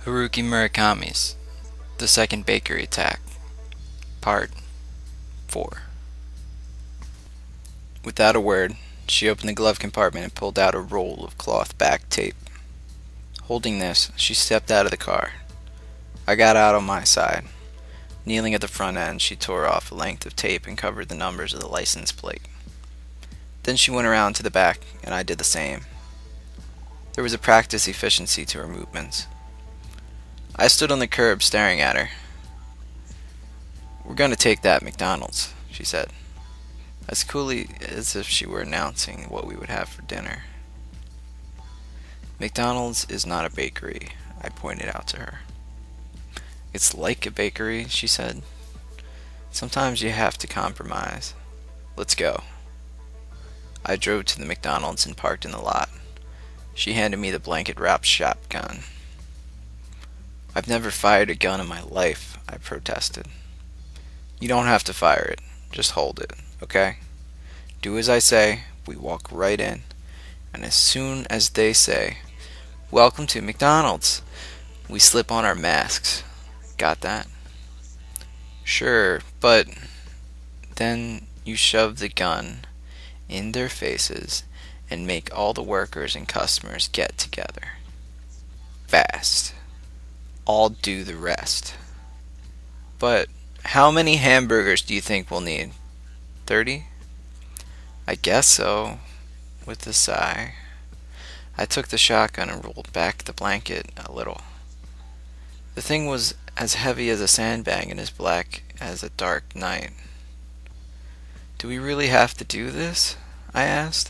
Haruki Murakami's The Second Bakery Attack, Part 4. Without a word, she opened the glove compartment and pulled out a roll of cloth back tape. Holding this, she stepped out of the car. I got out on my side. Kneeling at the front end, she tore off a length of tape and covered the numbers of the license plate. Then she went around to the back, and I did the same. There was a practiced efficiency to her movements. I stood on the curb staring at her. "We're going to take that McDonald's," she said, as coolly as if she were announcing what we would have for dinner. "McDonald's is not a bakery," I pointed out to her. "It's like a bakery," she said. "Sometimes you have to compromise. Let's go." I drove to the McDonald's and parked in the lot. She handed me the blanket-wrapped shotgun. "I've never fired a gun in my life," I protested. "You don't have to fire it. Just hold it, okay? Do as I say, we walk right in, and as soon as they say, 'Welcome to McDonald's,' we slip on our masks. Got that?" "Sure, but..." "Then you shove the gun in their faces and make all the workers and customers get together. Fast. I'll do the rest." "But how many hamburgers do you think we'll need? 30? "I guess so," with a sigh. I took the shotgun and rolled back the blanket a little. The thing was as heavy as a sandbag and as black as a dark night. "Do we really have to do this?" I asked,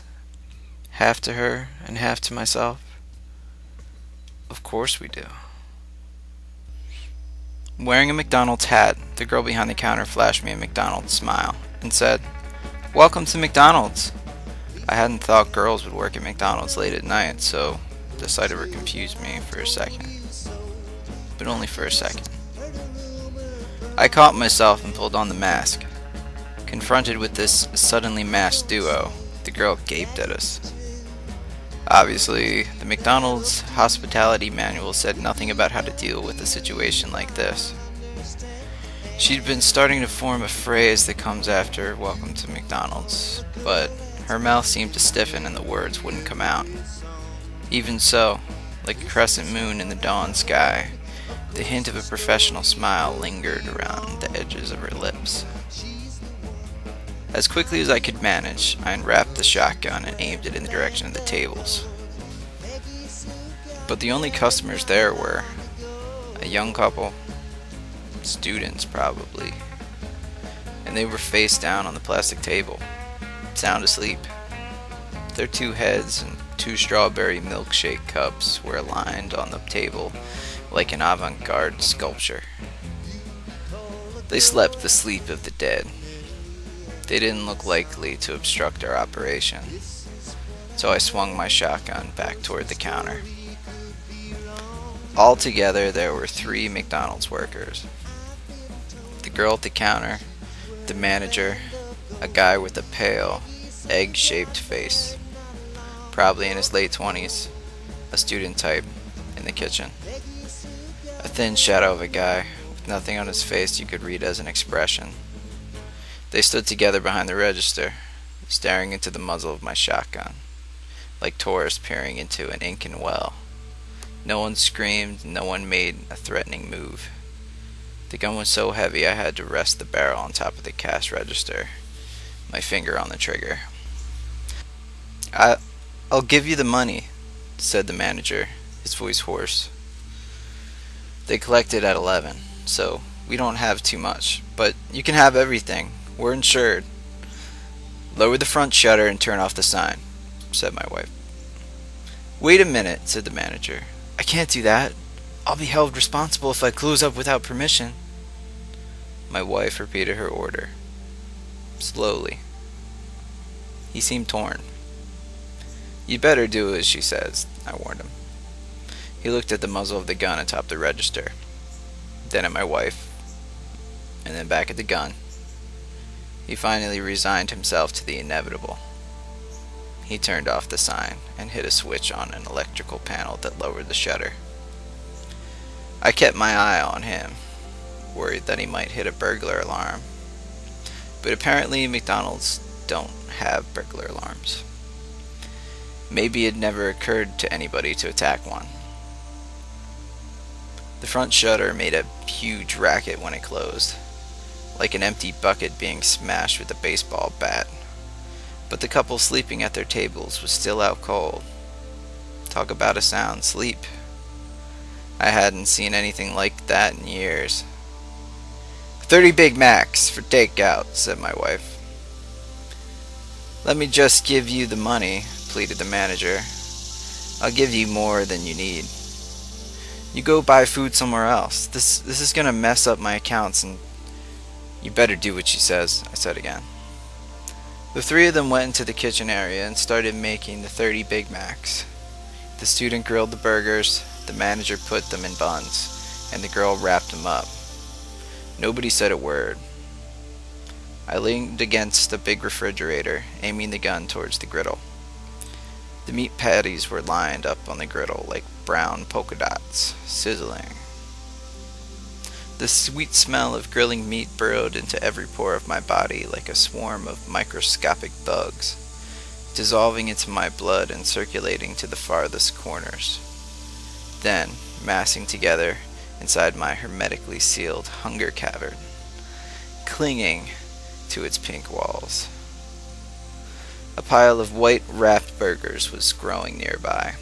half to her and half to myself. "Of course we do." Wearing a McDonald's hat, the girl behind the counter flashed me a McDonald's smile and said, "Welcome to McDonald's." I hadn't thought girls would work at McDonald's late at night, so the sight of her confused me for a second. But only for a second. I caught myself and pulled on the mask. Confronted with this suddenly masked duo, the girl gaped at us. Obviously, the McDonald's hospitality manual said nothing about how to deal with a situation like this. She'd been starting to form a phrase that comes after "Welcome to McDonald's," but her mouth seemed to stiffen and the words wouldn't come out. Even so, like a crescent moon in the dawn sky, the hint of a professional smile lingered around the edges of her lips. As quickly as I could manage, I unwrapped the shotgun and aimed it in the direction of the tables. But the only customers there were a young couple, students probably, and they were face down on the plastic table, sound asleep. Their two heads and two strawberry milkshake cups were aligned on the table like an avant-garde sculpture. They slept the sleep of the dead. They didn't look likely to obstruct our operation, so I swung my shotgun back toward the counter. Altogether, there were 3 McDonald's workers. The girl at the counter, the manager, a guy with a pale, egg-shaped face, probably in his late 20s, a student type, in the kitchen. A thin shadow of a guy, with nothing on his face you could read as an expression. They stood together behind the register, staring into the muzzle of my shotgun, like tourists peering into an Incan well. No one screamed, no one made a threatening move. The gun was so heavy I had to rest the barrel on top of the cash register, my finger on the trigger. I'll give you the money," said the manager, his voice hoarse. "They collected at 11, so we don't have too much, but you can have everything. We're insured." "Lower the front shutter and turn off the sign," said my wife. "Wait a minute," said the manager. "I can't do that. I'll be held responsible if I close up without permission." My wife repeated her order, slowly. He seemed torn. "You'd better do as she says," I warned him. He looked at the muzzle of the gun atop the register, then at my wife, and then back at the gun. He finally resigned himself to the inevitable. He turned off the sign and hit a switch on an electrical panel that lowered the shutter. I kept my eye on him, worried that he might hit a burglar alarm. But apparently McDonald's don't have burglar alarms. Maybe it never occurred to anybody to attack one. The front shutter made a huge racket when it closed, like an empty bucket being smashed with a baseball bat. But the couple sleeping at their tables was still out cold. Talk about a sound sleep. I hadn't seen anything like that in years. 30 Big Macs for takeout, said my wife. Let me just give you the money, pleaded the manager. I'll give you more than you need. You go buy food somewhere else. This is gonna mess up my accounts, and you better do what she says, I said again. The three of them went into the kitchen area and started making the 30 Big Macs. The student grilled the burgers, the manager put them in buns, and the girl wrapped them up. Nobody said a word. I leaned against the big refrigerator, aiming the gun towards the griddle. The meat patties were lined up on the griddle like brown polka dots, sizzling. The sweet smell of grilling meat burrowed into every pore of my body like a swarm of microscopic bugs, dissolving into my blood and circulating to the farthest corners. Then, massing together inside my hermetically sealed hunger cavern, clinging to its pink walls. A pile of white wrapped burgers was growing nearby.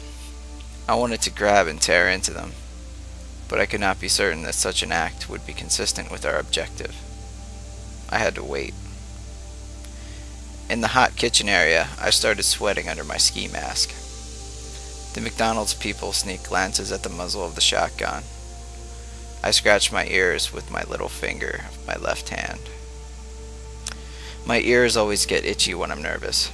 I wanted to grab and tear into them, but I could not be certain that such an act would be consistent with our objective. I had to wait. In the hot kitchen area, I started sweating under my ski mask. The McDonald's people sneaked glances at the muzzle of the shotgun. I scratched my ears with my little finger of my left hand. My ears always get itchy when I'm nervous.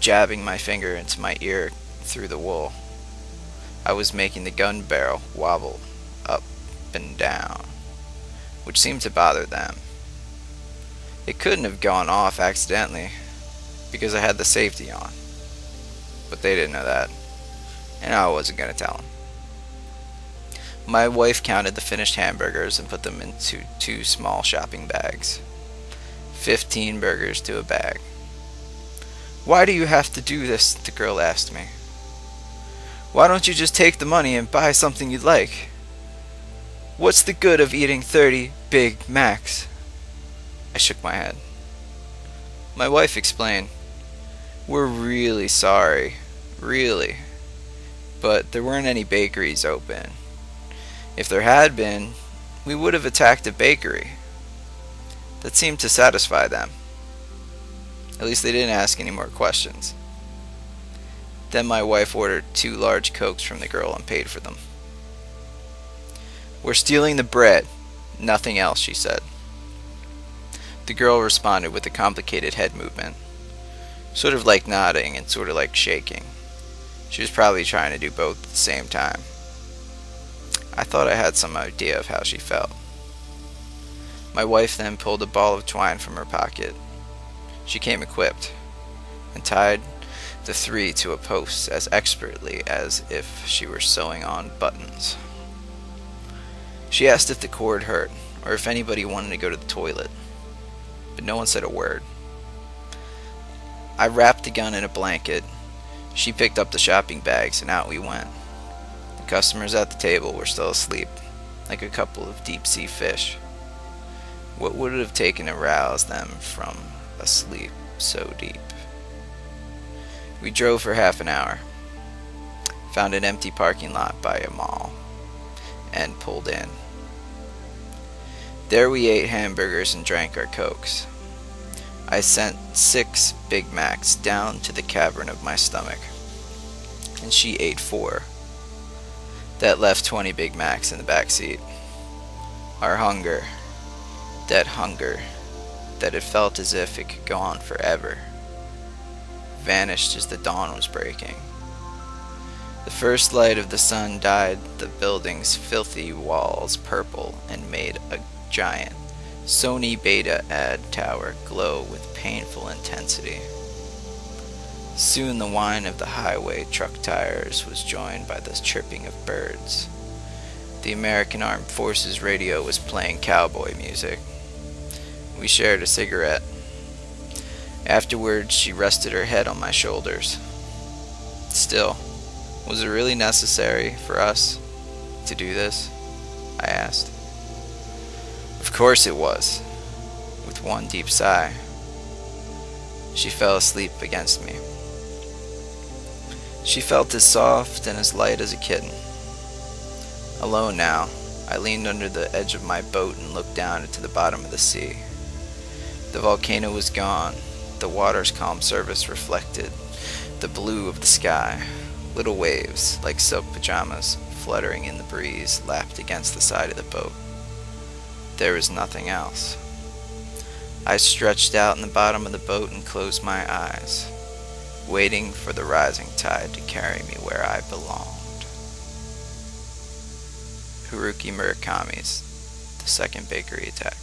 Jabbing my finger into my ear through the wool, I was making the gun barrel wobble up and down, which seemed to bother them. It couldn't have gone off accidentally, because I had the safety on. But they didn't know that, and I wasn't going to tell them. My wife counted the finished hamburgers and put them into 2 small shopping bags. 15 burgers to a bag. Why do you have to do this? The girl asked me. Why don't you just take the money and buy something you'd like? What's the good of eating 30 Big Macs? I shook my head. My wife explained, We're really sorry, really, but there weren't any bakeries open. If there had been, we would have attacked a bakery. That seemed to satisfy them. At least they didn't ask any more questions. Then my wife ordered 2 large Cokes from the girl and paid for them. We're stealing the bread, nothing else, she said. The girl responded with a complicated head movement, sort of like nodding and sort of like shaking. She was probably trying to do both at the same time. I thought I had some idea of how she felt. My wife then pulled a ball of twine from her pocket. She came equipped, and tied the 3 to a post as expertly as if she were sewing on buttons. She asked if the cord hurt, or if anybody wanted to go to the toilet, but no one said a word. I wrapped the gun in a blanket. She picked up the shopping bags, and out we went. The customers at the table were still asleep, like a couple of deep-sea fish. What would it have taken to rouse them from a sleep so deep? We drove for half an hour, found an empty parking lot by a mall, and pulled in. There we ate hamburgers and drank our Cokes. I sent 6 Big Macs down to the cavern of my stomach, and she ate 4. That left 20 Big Macs in the back seat. Our hunger, that hunger that it felt as if it could go on forever, vanished as the dawn was breaking. The first light of the sun dyed the building's filthy walls purple and made a giant Sony Beta ad tower glow with painful intensity. Soon the whine of the highway truck tires was joined by the chirping of birds. The American Armed Forces radio was playing cowboy music. We shared a cigarette. Afterwards, she rested her head on my shoulders. Still, was it really necessary for us to do this? I asked. Of course it was, with one deep sigh. She fell asleep against me. She felt as soft and as light as a kitten. Alone now, I leaned under the edge of my boat and looked down into the bottom of the sea. The volcano was gone. The water's calm surface reflected the blue of the sky. Little waves, like silk pajamas, fluttering in the breeze, lapped against the side of the boat. There was nothing else. I stretched out in the bottom of the boat and closed my eyes, waiting for the rising tide to carry me where I belonged. Haruki Murakami's The Second Bakery Attack.